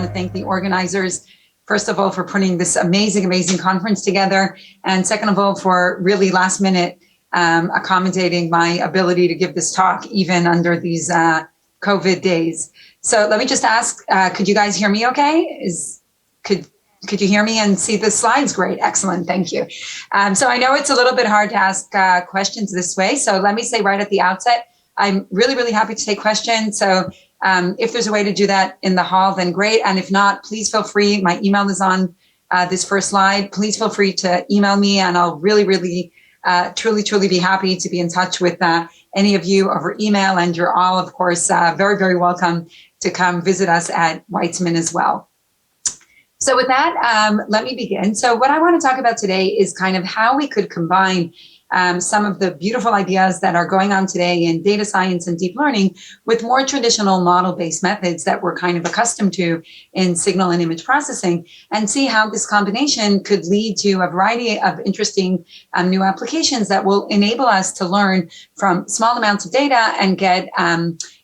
want to thank the organizers, first of all, for putting this amazing, amazing conference together. And second of all, for really last minute accommodating my ability to give this talk, even under these COVID days. So let me just ask, could you guys hear me okay? Could you hear me and see the slides? Great, excellent, thank you. So I know it's a little bit hard to ask questions this way. So let me say right at the outset, I'm really, really happy to take questions. So if there's a way to do that in the hall, then great. And if not, please feel free. My email is on this first slide. Please feel free to email me, and I'll really, really, truly be happy to be in touch with any of you over email. And you're all, of course, very, very welcome to come visit us at Weitzman as well. So with that, let me begin. So what I want to talk about today is kind of how we could combine some of the beautiful ideas that are going on today in data science and deep learning with more traditional model-based methods that we're kind of accustomed to in signal and image processing, and see how this combination could lead to a variety of interesting new applications that will enable us to learn from small amounts of data and get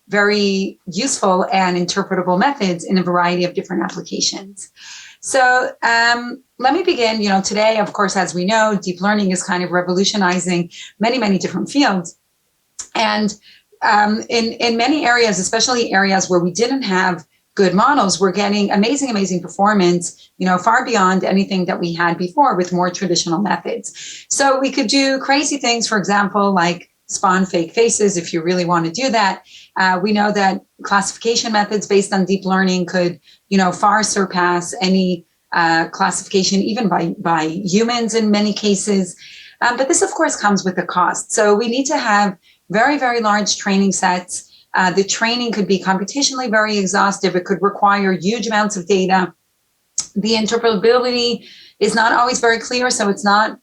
very useful and interpretable methods in a variety of different applications. So let me begin. Today, of course, as we know, deep learning is kind of revolutionizing many, many different fields. And in many areas, especially areas where we didn't have good models, we're getting amazing, amazing performance, far beyond anything that we had before with more traditional methods. So we could do crazy things, for example, like spawn fake faces if you really want to do that. We know that classification methods based on deep learning could, far surpass any classification, even by humans in many cases. But this, of course, comes with a cost. So we need to have very, very large training sets. The training could be computationally very exhaustive. It could require huge amounts of data. The interpretability is not always very clear, so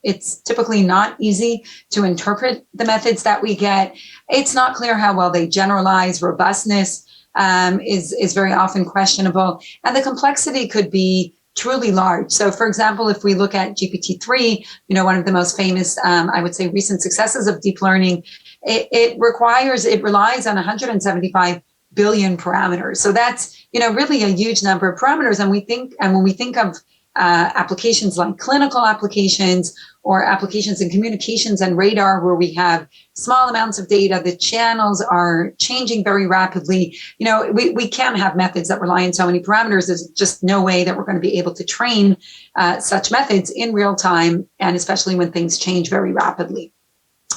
it's typically not easy to interpret the methods that we get. It's not clear how well they generalize. Robustness is very often questionable, and the complexity could be truly large. So for example, if we look at GPT-3, one of the most famous, I would say, recent successes of deep learning, it relies on 175 billion parameters. So that's, really a huge number of parameters. And when we think of applications like clinical applications or applications in communications and radar, where we have small amounts of data, the channels are changing very rapidly. We can't have methods that rely on so many parameters. There's just no way that we're going to be able to train such methods in real time, and especially when things change very rapidly.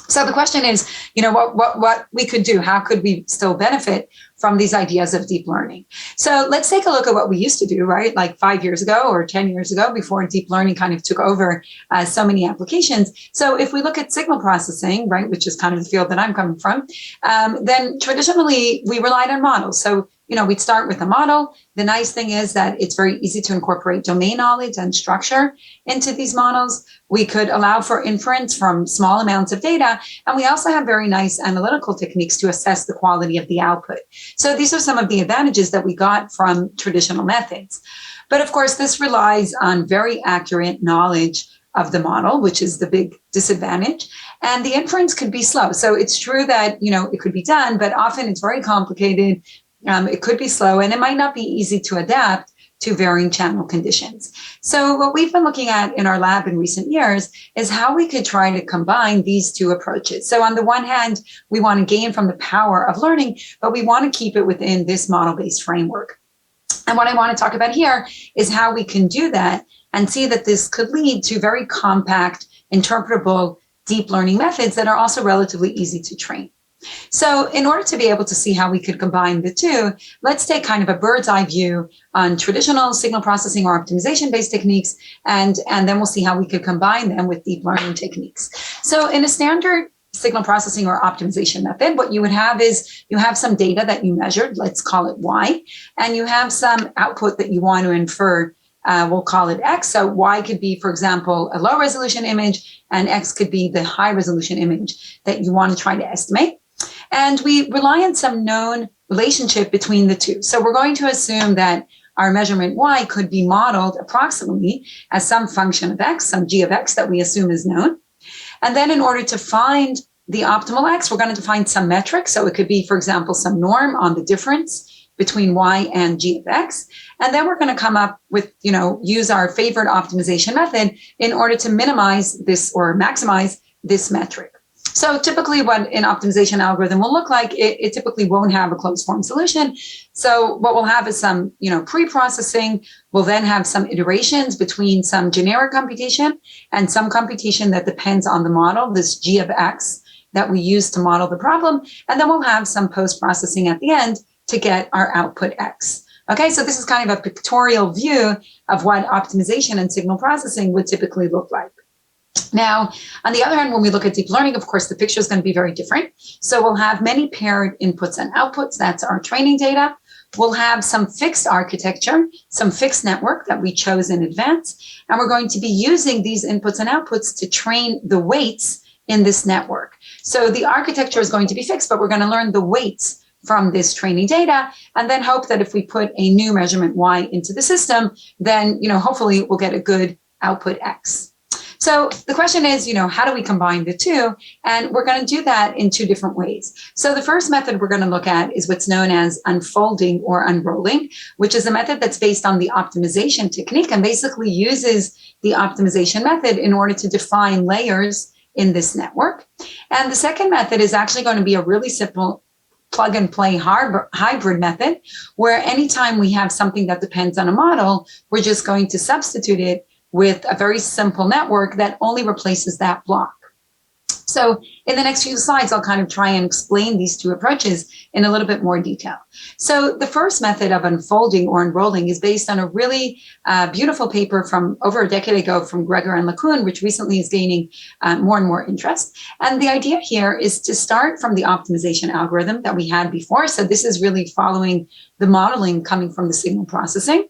So the question is, what we could do, how could we still benefit from these ideas of deep learning? So let's take a look at what we used to do, right? Like 5 years ago or 10 years ago, before deep learning kind of took over so many applications. So if we look at signal processing, right, which is kind of the field that I'm coming from, then traditionally we relied on models. So we'd start with a model. The nice thing is that it's very easy to incorporate domain knowledge and structure into these models. We could allow for inference from small amounts of data. And we also have very nice analytical techniques to assess the quality of the output. So these are some of the advantages that we got from traditional methods. But of course, this relies on very accurate knowledge of the model, which is the big disadvantage. And the inference could be slow. So it's true that, it could be done, but often it's very complicated. It could be slow, and it might not be easy to adapt to varying channel conditions. So what we've been looking at in our lab in recent years is how we could try to combine these two approaches. So on the one hand, we want to gain from the power of learning, but we want to keep it within this model-based framework. And what I want to talk about here is how we can do that and see that this could lead to very compact, interpretable deep learning methods that are also relatively easy to train. So in order to be able to see how we could combine the two, let's take kind of a bird's eye view on traditional signal processing or optimization-based techniques, and then we'll see how we could combine them with deep learning techniques. So in a standard signal processing or optimization method, what you would have is you have some data that you measured, let's call it Y, and you have some output that you want to infer, we'll call it X. So Y could be, for example, a low resolution image, and X could be the high resolution image that you want to try to estimate. And we rely on some known relationship between the two. So we're going to assume that our measurement Y could be modeled approximately as some function of X, some G of X that we assume is known. And then in order to find the optimal X, we're going to define some metric. So it could be, for example, some norm on the difference between y and g of x. And then we're going to come up with, use our favorite optimization method in order to minimize this or maximize this metric. So typically what an optimization algorithm will look like, it typically won't have a closed form solution. So what we'll have is some, pre-processing. We'll then have some iterations between some generic computation and some computation that depends on the model, this g of x that we use to model the problem. And then we'll have some post-processing at the end to get our output x. Okay, so this is kind of a pictorial view of what optimization and signal processing would typically look like. Now, on the other hand, when we look at deep learning, of course, the picture is going to be very different. So we'll have many paired inputs and outputs. That's our training data. We'll have some fixed architecture, some fixed network that we chose in advance. And we're going to be using these inputs and outputs to train the weights in this network. So the architecture is going to be fixed, but we're going to learn the weights from this training data, and then hope that if we put a new measurement y into the system, then hopefully we'll get a good output x. So the question is, how do we combine the two? And we're going to do that in two different ways. So the first method we're going to look at is what's known as unfolding or unrolling, which is a method that's based on the optimization technique and basically uses the optimization method in order to define layers in this network. And the second method is actually going to be a really simple plug and play hybrid method, where anytime we have something that depends on a model, we're just going to substitute it with a very simple network that only replaces that block. So in the next few slides, I'll kind of try and explain these two approaches in a little bit more detail. So the first method of unfolding or unrolling is based on a really beautiful paper from over a decade ago from Greger and LeCun, which recently is gaining more and more interest. And the idea here is to start from the optimization algorithm that we had before. So this is really following the modeling coming from the signal processing.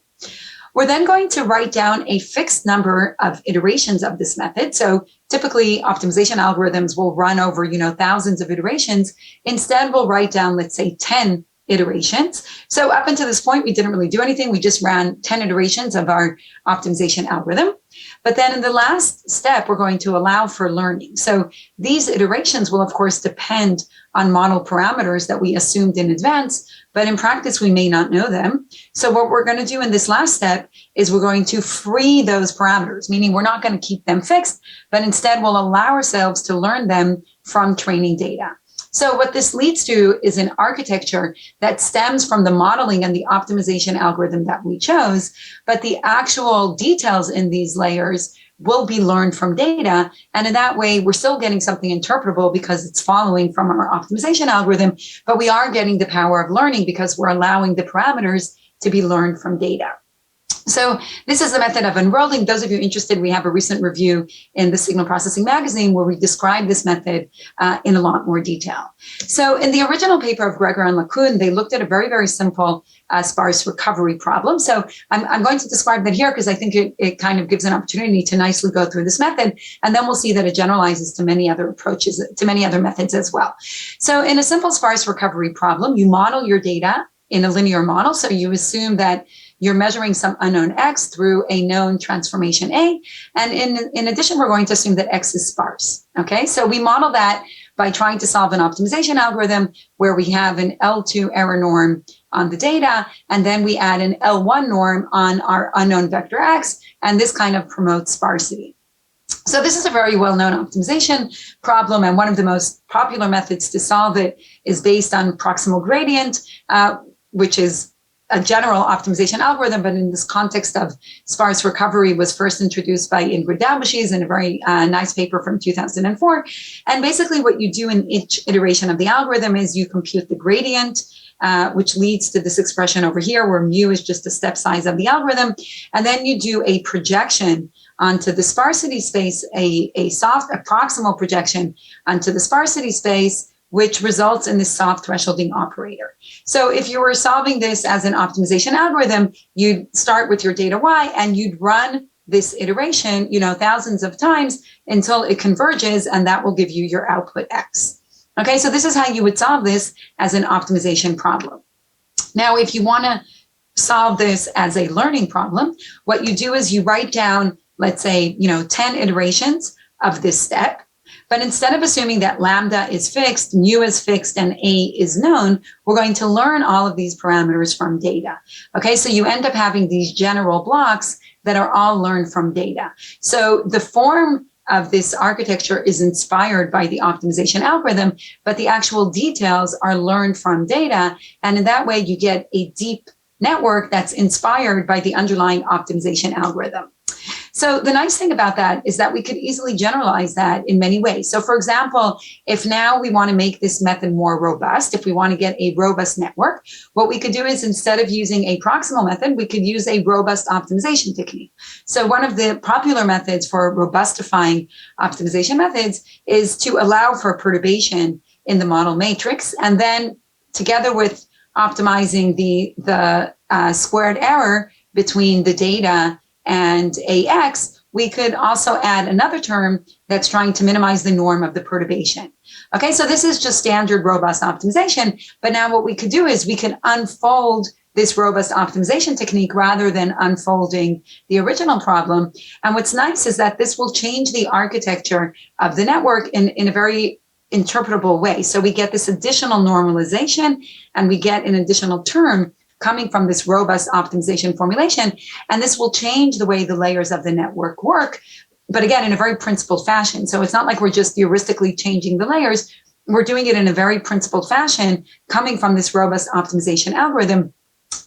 We're then going to write down a fixed number of iterations of this method. So typically optimization algorithms will run over, thousands of iterations. Instead, we'll write down, let's say 10 iterations. So up until this point, we didn't really do anything. We just ran 10 iterations of our optimization algorithm. But then in the last step, we're going to allow for learning. So these iterations will, of course, depend on model parameters that we assumed in advance, but in practice, we may not know them. So what we're going to do in this last step is we're going to free those parameters, meaning we're not going to keep them fixed, but instead we'll allow ourselves to learn them from training data. So what this leads to is an architecture that stems from the modeling and the optimization algorithm that we chose, but the actual details in these layers will be learned from data. And in that way, we're still getting something interpretable because it's following from our optimization algorithm, but we are getting the power of learning because we're allowing the parameters to be learned from data. So this is the method of unrolling. Those of you interested, we have a recent review in the Signal Processing magazine where we describe this method in a lot more detail. So in the original paper of Greger and LeCun, they looked at a very, very simple sparse recovery problem. So I'm going to describe that here because I think it kind of gives an opportunity to nicely go through this method. And then we'll see that it generalizes to many other approaches, to many other methods as well. So in a simple sparse recovery problem, you model your data in a linear model. So you assume that you're measuring some unknown x through a known transformation A. And in addition, we're going to assume that x is sparse. Okay, so we model that by trying to solve an optimization algorithm where we have an L2 error norm on the data, and then we add an L1 norm on our unknown vector x, and this kind of promotes sparsity. So this is a very well-known optimization problem, and one of the most popular methods to solve it is based on proximal gradient, which is a general optimization algorithm, but in this context of sparse recovery was first introduced by Ingrid Daubechies in a very nice paper from 2004. And basically what you do in each iteration of the algorithm is you compute the gradient, which leads to this expression over here where mu is just the step size of the algorithm. And then you do a projection onto the sparsity space, a soft, a proximal projection onto the sparsity space, which results in this soft thresholding operator. So if you were solving this as an optimization algorithm, you'd start with your data y and you'd run this iteration, thousands of times until it converges, and that will give you your output x. Okay, so this is how you would solve this as an optimization problem. Now, if you want to solve this as a learning problem, what you do is you write down, let's say, 10 iterations of this step. But instead of assuming that lambda is fixed, mu is fixed, and A is known, we're going to learn all of these parameters from data. Okay, so you end up having these general blocks that are all learned from data. So the form of this architecture is inspired by the optimization algorithm, but the actual details are learned from data. And in that way, you get a deep network that's inspired by the underlying optimization algorithm. So the nice thing about that is that we could easily generalize that in many ways. So for example, if now we want to make this method more robust, if we want to get a robust network, what we could do is instead of using a proximal method, we could use a robust optimization technique. So one of the popular methods for robustifying optimization methods is to allow for perturbation in the model matrix, and then together with optimizing the squared error between the data and AX, we could also add another term that's trying to minimize the norm of the perturbation. Okay, so this is just standard robust optimization, but now what we could do is we could unfold this robust optimization technique rather than unfolding the original problem. And what's nice is that this will change the architecture of the network in a very interpretable way. So we get this additional normalization and we get an additional term coming from this robust optimization formulation. And this will change the way the layers of the network work, but again, in a very principled fashion. So it's not like we're just heuristically changing the layers. We're doing it in a very principled fashion coming from this robust optimization algorithm.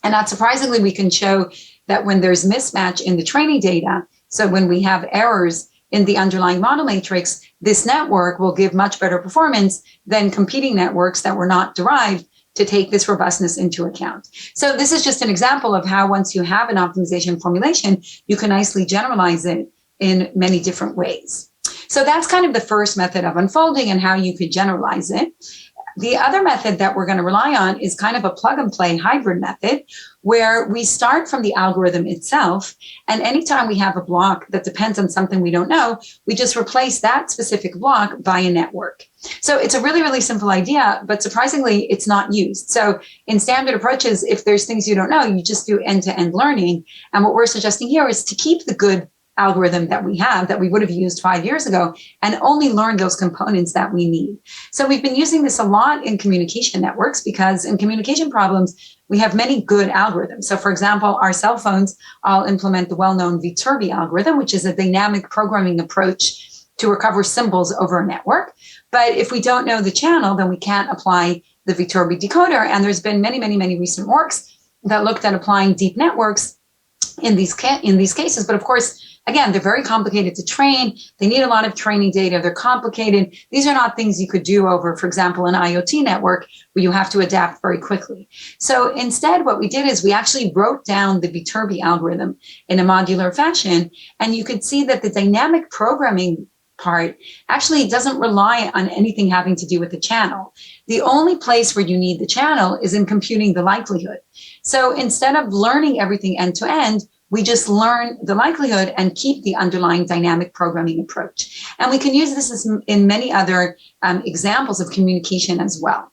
And not surprisingly, we can show that when there's mismatch in the training data, so when we have errors in the underlying model matrix, this network will give much better performance than competing networks that were not derived to take this robustness into account. So this is just an example of how once you have an optimization formulation, you can nicely generalize it in many different ways. So that's kind of the first method of unfolding and how you could generalize it. The other method that we're going to rely on is kind of a plug and play hybrid method where we start from the algorithm itself. And anytime we have a block that depends on something we don't know, we just replace that specific block by a network. So it's a really, really simple idea, but surprisingly, it's not used. So in standard approaches, if there's things you don't know, you just do end-to-end learning. And what we're suggesting here is to keep the good algorithm that we have that we would have used 5 years ago and only learn those components that we need. So we've been using this a lot in communication networks because in communication problems, we have many good algorithms. So for example, our cell phones all implement the well-known Viterbi algorithm, which is a dynamic programming approach to recover symbols over a network. But if we don't know the channel, then we can't apply the Viterbi decoder. And there's been many, many, many recent works that looked at applying deep networks in these cases. But of course, again, they're very complicated to train. They need a lot of training data. They're complicated. These are not things you could do over, for example, an IoT network where you have to adapt very quickly. So instead, what we did is we actually wrote down the Viterbi algorithm in a modular fashion. And you could see that the dynamic programming part actually doesn't rely on anything having to do with the channel. The only place where you need the channel is in computing the likelihood. So instead of learning everything end to end, we just learn the likelihood and keep the underlying dynamic programming approach. And we can use this in many other examples of communication as well.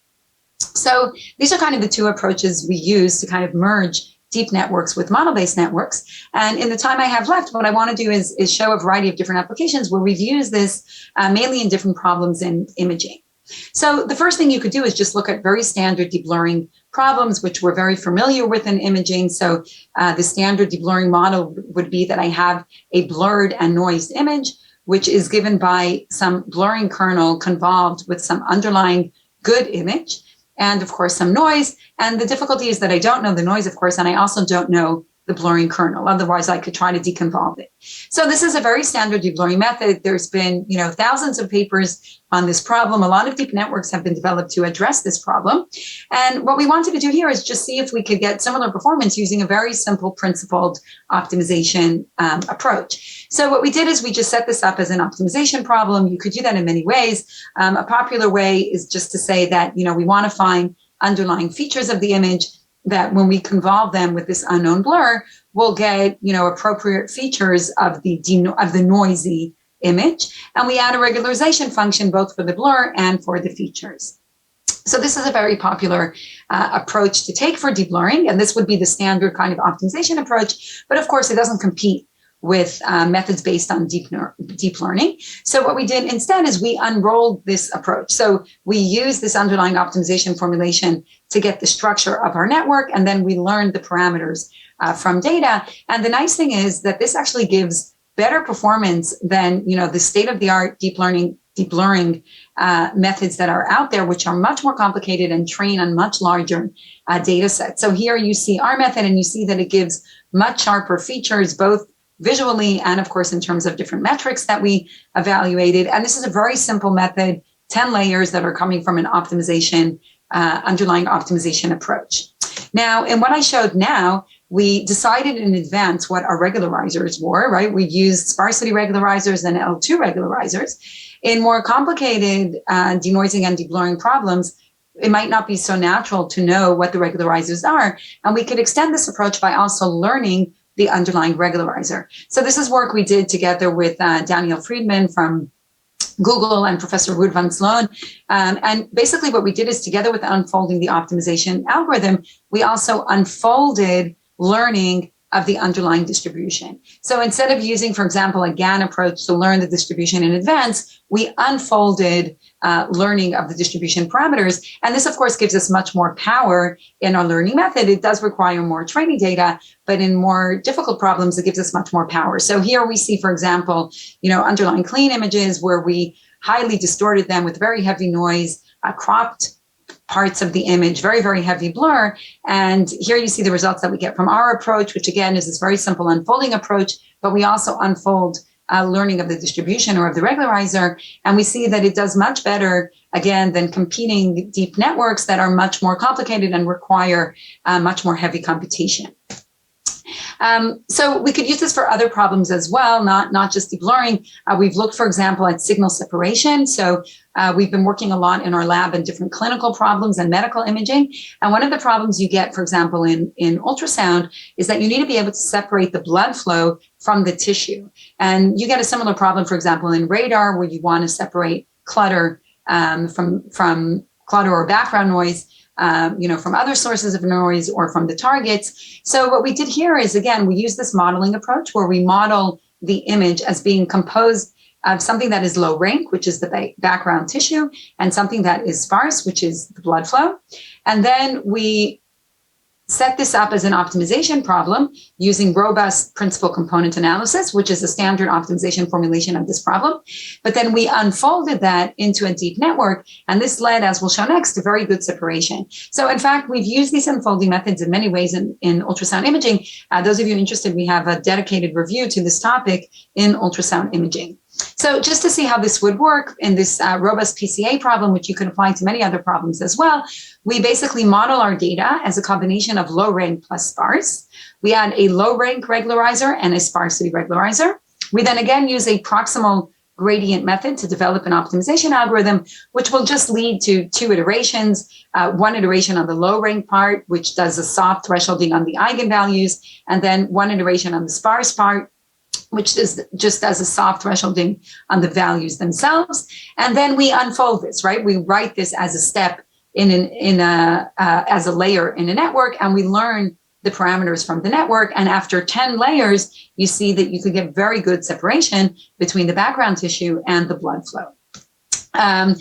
So these are kind of the two approaches we use to kind of merge deep networks with model-based networks. And in the time I have left, what I want to do is show a variety of different applications where we've used this mainly in different problems in imaging. So the first thing you could do is just look at very standard deep learning problems, which we're very familiar with in imaging. So the standard deep learning model would be that I have a blurred and noised image, which is given by some blurring kernel convolved with some underlying good image, and of course some noise. And the difficulty is that I don't know the noise, of course, and I also don't know the blurring kernel. Otherwise, I could try to deconvolve it. So this is a very standard deep learning method. There's been, thousands of papers on this problem. A lot of deep networks have been developed to address this problem. And what we wanted to do here is just see if we could get similar performance using a very simple principled optimization approach. So what we did is we just set this up as an optimization problem. You could do that in many ways. A popular way is just to say that, we want to find underlying features of the image that when we convolve them with this unknown blur, we'll get, appropriate features of the noisy image. And we add a regularization function both for the blur and for the features. So this is a very popular approach to take for deep learning. And this would be the standard kind of optimization approach. But of course, it doesn't compete with methods based on deep learning. So what we did instead is we unrolled this approach. So we used this underlying optimization formulation to get the structure of our network, and then we learned the parameters from data. And the nice thing is that this actually gives better performance than the state-of-the-art deep learning methods that are out there, which are much more complicated and train on much larger data sets. So here you see our method, and you see that it gives much sharper features, both visually and, of course, in terms of different metrics that we evaluated. And this is a very simple method, 10 layers that are coming from an optimization, underlying optimization approach. Now, in what I showed now, we decided in advance what our regularizers were, right? We used sparsity regularizers and L2 regularizers. In more complicated denoising and deblurring problems, it might not be so natural to know what the regularizers are. And we could extend this approach by also learning the underlying regularizer. So this is work we did together with Daniel Friedman from Google and Professor Ruud van Sloan. And basically what we did is, together with unfolding the optimization algorithm, we also unfolded learning of the underlying distribution. So instead of using, for example, a GAN approach to learn the distribution in advance, we unfolded learning of the distribution parameters. And this, of course, gives us much more power in our learning method. It does require more training data, but in more difficult problems, it gives us much more power. So here we see, for example, underlying clean images where we highly distorted them with very heavy noise, cropped parts of the image, very, very heavy blur. And here you see the results that we get from our approach, which again is this very simple unfolding approach, but we also unfold learning of the distribution or of the regularizer. And we see that it does much better, again, than competing deep networks that are much more complicated and require much more heavy computation. So we could use this for other problems as well, not just deep learning. We've looked, for example, at signal separation. So we've been working a lot in our lab in different clinical problems and medical imaging. And one of the problems you get, for example, in ultrasound is that you need to be able to separate the blood flow from the tissue. And you get a similar problem, for example, in radar, where you want to separate clutter from clutter or background noise, from other sources of noise or from the targets. So what we did here is, again, we use this modeling approach where we model the image as being composed of something that is low rank, which is the background tissue, and something that is sparse, which is the blood flow. And then we set this up as an optimization problem using robust principal component analysis, which is a standard optimization formulation of this problem. But then we unfolded that into a deep network, and this led, as we'll show next, to very good separation. So in fact, we've used these unfolding methods in many ways in ultrasound imaging. Those of you interested, we have a dedicated review to this topic in ultrasound imaging. So just to see how this would work in this robust PCA problem, which you can apply to many other problems as well, we basically model our data as a combination of low rank plus sparse. We add a low rank regularizer and a sparsity regularizer. We then again use a proximal gradient method to develop an optimization algorithm, which will just lead to two iterations, one iteration on the low rank part, which does a soft thresholding on the eigenvalues, and then one iteration on the sparse part, which is just as a soft thresholding on the values themselves. And then we unfold this, right? We write this as a step as a layer in a network, and we learn the parameters from the network. And after 10 layers, you see that you could get very good separation between the background tissue and the blood flow. And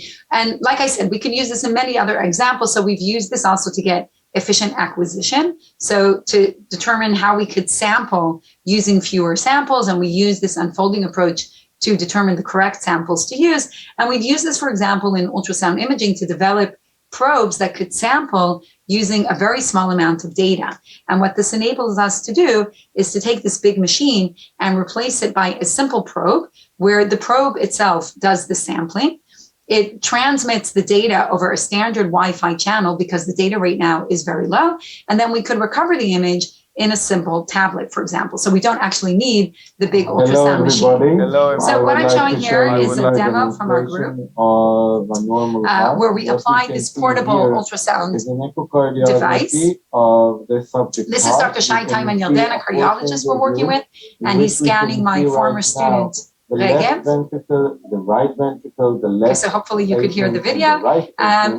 like I said, we can use this in many other examples. So we've used this also to get efficient acquisition. So to determine how we could sample using fewer samples, and we use this unfolding approach to determine the correct samples to use. And we've used this, for example, in ultrasound imaging to develop probes that could sample using a very small amount of data. And what this enables us to do is to take this big machine and replace it by a simple probe, where the probe itself does the sampling. It transmits the data over a standard Wi-Fi channel because the data rate now is very low. And then we could recover the image in a simple tablet, for example. So we don't actually need the big ultrasound machine. Hello, so what I'm showing here is a demo from our group where we apply this portable ultrasound device. This is Dr. Shai Taiman Yaldana, cardiologist we're working with, and he's scanning my former student, Regev. The right ventricle, the left. Okay, so hopefully you could hear the video.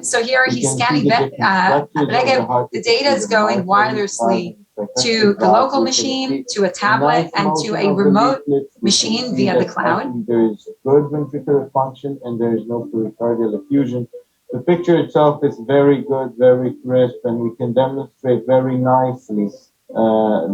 So here he's scanning Regev. The data is going wirelessly to the local machine, to a tablet, and to a remote machine via the cloud. There is good ventricular function and there is no pericardial effusion. The picture itself is very good, very crisp, and we can demonstrate very nicely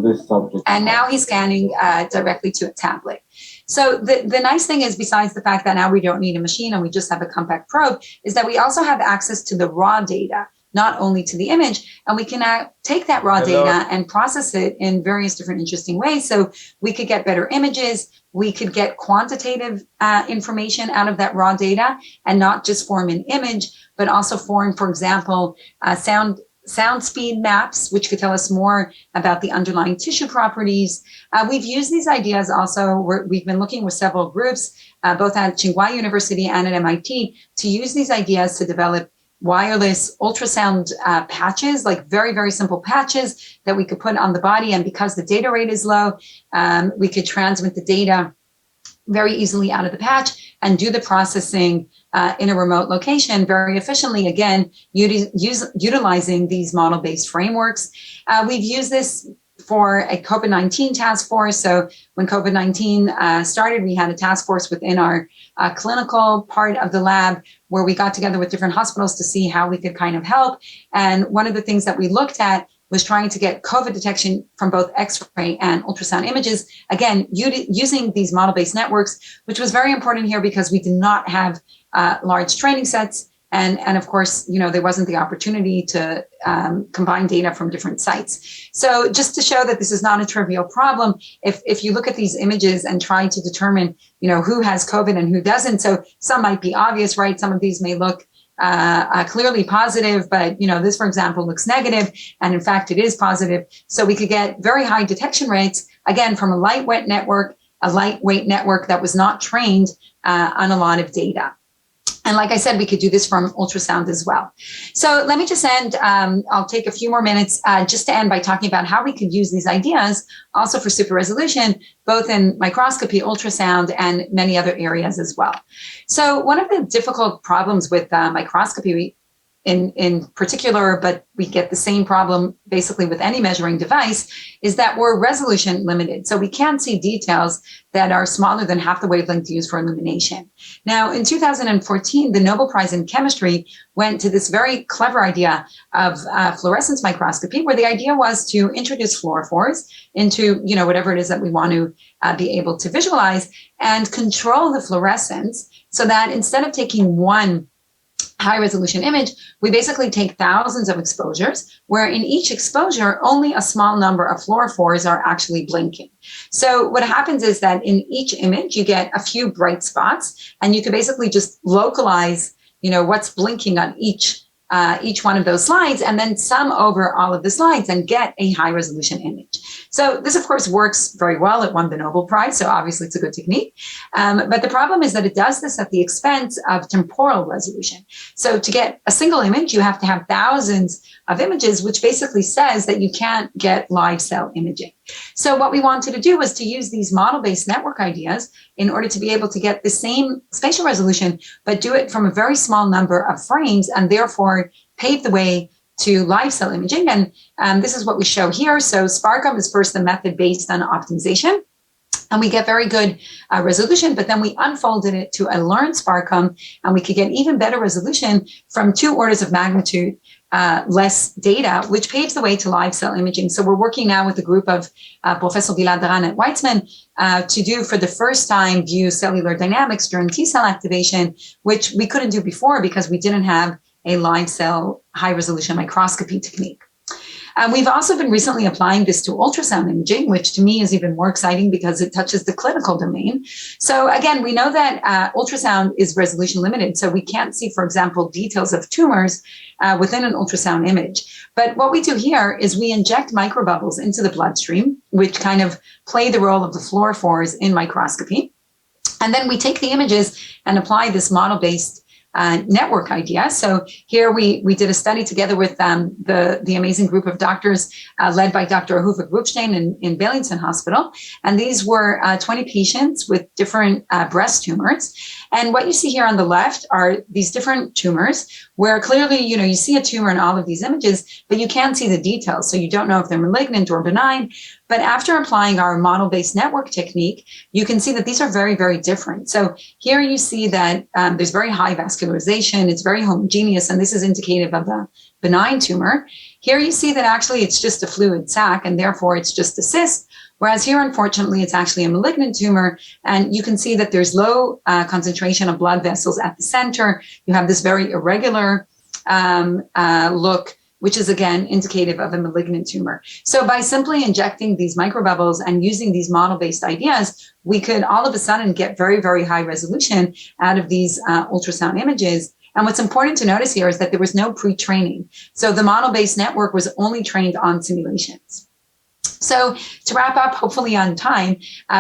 this subject. And now he's scanning directly to a tablet. So the nice thing is, besides the fact that now we don't need a machine and we just have a compact probe, is that we also have access to the raw data, not only to the image, and we can take that raw data and process it in various different interesting ways. So we could get better images, we could get quantitative information out of that raw data, and not just form an image, but also form, for example, sound speed maps, which could tell us more about the underlying tissue properties. We've used these ideas also. We've been looking with several groups, both at Tsinghua University and at MIT, to use these ideas to develop wireless ultrasound patches, like very, very simple patches that we could put on the body. And because the data rate is low, we could transmit the data very easily out of the patch and do the processing in a remote location very efficiently, again, utilizing these model-based frameworks. We've used this for a COVID-19 task force. So when COVID-19 started, we had a task force within our clinical part of the lab where we got together with different hospitals to see how we could kind of help. And one of the things that we looked at was trying to get COVID detection from both X-ray and ultrasound images, again, using these model-based networks, which was very important here because we did not have large training sets. And of course, there wasn't the opportunity to combine data from different sites. So just to show that this is not a trivial problem, if you look at these images and try to determine, who has COVID and who doesn't, so some might be obvious, right? Some of these may look clearly positive, but this, for example, looks negative, and in fact, it is positive. So we could get very high detection rates, again, from a lightweight network that was not trained on a lot of data. And like I said, we could do this from ultrasound as well. So let me just end. I'll take a few more minutes just to end by talking about how we could use these ideas also for super resolution, both in microscopy, ultrasound, and many other areas as well. So one of the difficult problems with microscopy in particular, but we get the same problem basically with any measuring device, is that we're resolution limited. So we can't see details that are smaller than half the wavelength used for illumination. Now, in 2014, the Nobel Prize in Chemistry went to this very clever idea of fluorescence microscopy, where the idea was to introduce fluorophores into, whatever it is that we want to be able to visualize and control the fluorescence so that instead of taking one high resolution image, we basically take thousands of exposures, where in each exposure, only a small number of fluorophores are actually blinking. So what happens is that in each image, you get a few bright spots, and you can basically just localize, what's blinking on each one of those slides, and then sum over all of the slides and get a high resolution image. So this, of course, works very well. It won the Nobel Prize, so obviously it's a good technique. But the problem is that it does this at the expense of temporal resolution. So to get a single image, you have to have thousands of images, which basically says that you can't get live cell imaging. So what we wanted to do was to use these model-based network ideas in order to be able to get the same spatial resolution, but do it from a very small number of frames, and therefore pave the way to live cell imaging. And this is what we show here. So SPARCOM is first the method based on optimization, and we get very good resolution, but then we unfolded it to a learned SPARCOM, and we could get even better resolution from 2 orders of magnitude less data, which paves the way to live cell imaging. So we're working now with a group of Professor Gilad Daran at Weizmann to do for the first time view cellular dynamics during T-cell activation, which we couldn't do before because we didn't have a live cell high resolution microscopy technique. We've also been recently applying this to ultrasound imaging, which to me is even more exciting because it touches the clinical domain. So again, we know that ultrasound is resolution limited, so we can't see, for example, details of tumors within an ultrasound image. But what we do here is we inject microbubbles into the bloodstream, which kind of play the role of the fluorophores in microscopy. And then we take the images and apply this model-based network idea. So here we did a study together with the amazing group of doctors led by Dr. Ahuva Grubstein in Beilinson Hospital. And these were 20 patients with different breast tumors. And what you see here on the left are these different tumors where clearly, you see a tumor in all of these images, but you can't see the details. So you don't know if they're malignant or benign. But after applying our model-based network technique, you can see that these are very, very different. So here you see that there's very high vascularization. It's very homogeneous, and this is indicative of a benign tumor. Here you see that actually it's just a fluid sac, and therefore it's just a cyst. Whereas here, unfortunately, it's actually a malignant tumor. And you can see that there's low concentration of blood vessels at the center. You have this very irregular look, which is, again, indicative of a malignant tumor. So by simply injecting these microbubbles and using these model-based ideas, we could all of a sudden get very, very high resolution out of these ultrasound images. And what's important to notice here is that there was no pre-training. So the model-based network was only trained on simulations. So to wrap up, hopefully on time,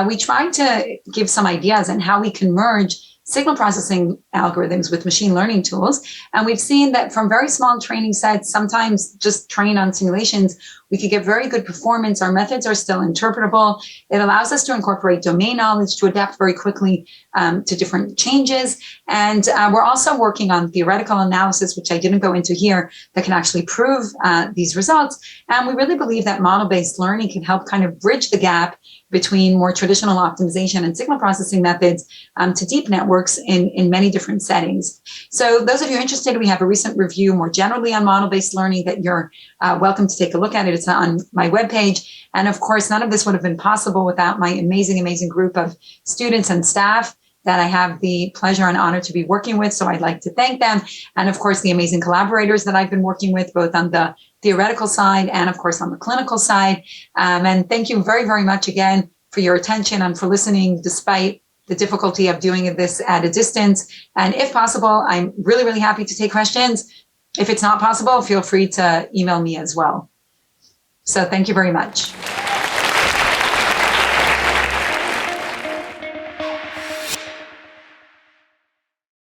we tried to give some ideas on how we can merge signal processing algorithms with machine learning tools. And we've seen that from very small training sets, sometimes just trained on simulations, we could get very good performance. Our methods are still interpretable. It allows us to incorporate domain knowledge to adapt very quickly to different changes. And we're also working on theoretical analysis, which I didn't go into here, that can actually prove these results. And we really believe that model-based learning can help kind of bridge the gap between more traditional optimization and signal processing methods to deep networks in many different settings. So those of you interested, we have a recent review more generally on model-based learning that you're welcome to take a look at it. It's on my webpage. And of course, none of this would have been possible without my amazing, amazing group of students and staff that I have the pleasure and honor to be working with. So I'd like to thank them. And of course, the amazing collaborators that I've been working with, both on the theoretical side and of course on the clinical side. And thank you very, very much again for your attention and for listening despite the difficulty of doing this at a distance. And if possible, I'm really, really happy to take questions. If it's not possible, feel free to email me as well. So thank you very much.